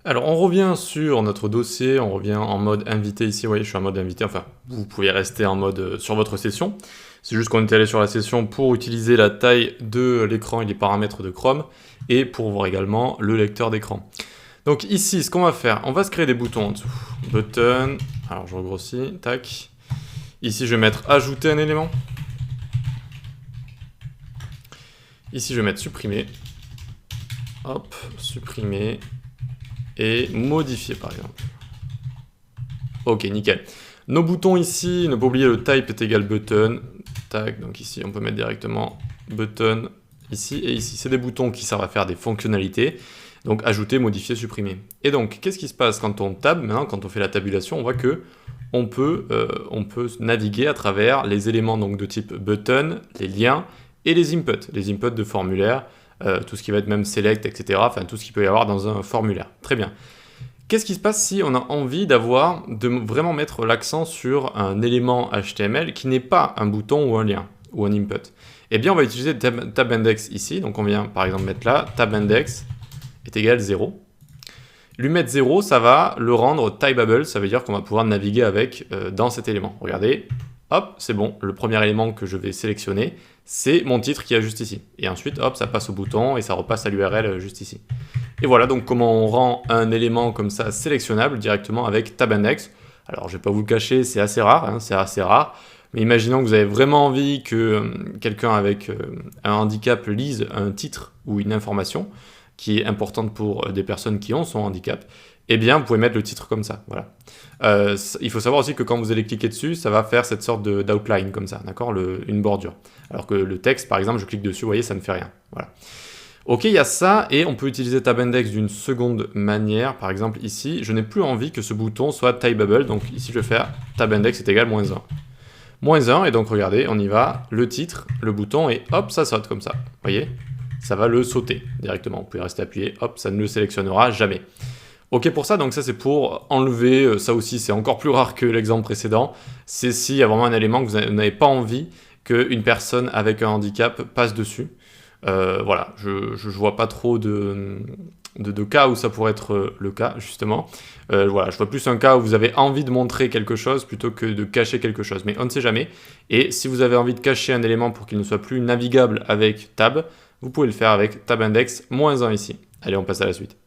Alors on revient sur notre dossier, on revient en mode invité ici, vous voyez je suis en mode invité, enfin vous pouvez rester en mode sur votre session. C'est juste qu'on est allé sur la session pour utiliser la taille de l'écran et les paramètres de Chrome et pour voir également le lecteur d'écran. Donc ici ce qu'on va faire, on va se créer des boutons en dessous. Button, alors je regrossis, tac. Ici je vais mettre ajouter un élément. Ici je vais mettre supprimer. Hop, supprimer. Et modifier par exemple. Ok, nickel. Nos boutons ici, ne pas oublier le type est égal button. Tac, donc ici on peut mettre directement button ici et ici. C'est des boutons qui servent à faire des fonctionnalités. Donc ajouter, modifier, supprimer. Et donc qu'est-ce qui se passe quand on tab? Maintenant quand on fait la tabulation, on voit que on peut naviguer à travers les éléments donc, de type button, les liens et les inputs de formulaire. Tout ce qui va être même select, etc. Enfin, tout ce qu'il peut y avoir dans un formulaire. Très bien. Qu'est-ce qui se passe si on a envie de vraiment mettre l'accent sur un élément HTML qui n'est pas un bouton ou un lien, ou un input? Eh bien, on va utiliser tab index ici. Donc, on vient par exemple mettre là, tab index est égal 0. Lui mettre 0, ça va le rendre typeable, ça veut dire qu'on va pouvoir naviguer avec dans cet élément. Regardez, hop, c'est bon, le premier élément que je vais sélectionner, c'est mon titre qui est juste ici. Et ensuite, hop, ça passe au bouton et ça repasse à l'URL juste ici. Et voilà donc comment on rend un élément comme ça sélectionnable directement avec tab index. Alors, je ne vais pas vous le cacher, c'est assez rare, hein, c'est assez rare. Mais imaginons que vous avez vraiment envie que quelqu'un avec un handicap lise un titre ou une information qui est importante pour des personnes qui ont son handicap, eh bien, vous pouvez mettre le titre comme ça, voilà. Il faut savoir aussi que quand vous allez cliquer dessus, ça va faire cette sorte d'outline comme ça, d'accord, une bordure. Alors que le texte, par exemple, je clique dessus, vous voyez, ça ne fait rien, voilà. Ok, il y a ça, et on peut utiliser tab index d'une seconde manière. Par exemple, ici, je n'ai plus envie que ce bouton soit typeable, donc ici, je vais faire tab index est égal -1. -1, et donc regardez, on y va, le titre, le bouton, et hop, ça saute comme ça, vous voyez? Ça va le sauter directement. Vous pouvez rester appuyé, hop, ça ne le sélectionnera jamais. Ok pour ça, donc ça c'est pour enlever, ça aussi c'est encore plus rare que l'exemple précédent, c'est s'il y a vraiment un élément que vous n'avez pas envie qu'une personne avec un handicap passe dessus. Voilà, je ne vois pas trop de cas où ça pourrait être le cas, justement. Voilà, je vois plus un cas où vous avez envie de montrer quelque chose plutôt que de cacher quelque chose, mais on ne sait jamais. Et si vous avez envie de cacher un élément pour qu'il ne soit plus navigable avec tab, vous pouvez le faire avec tab index -1 ici. Allez, on passe à la suite.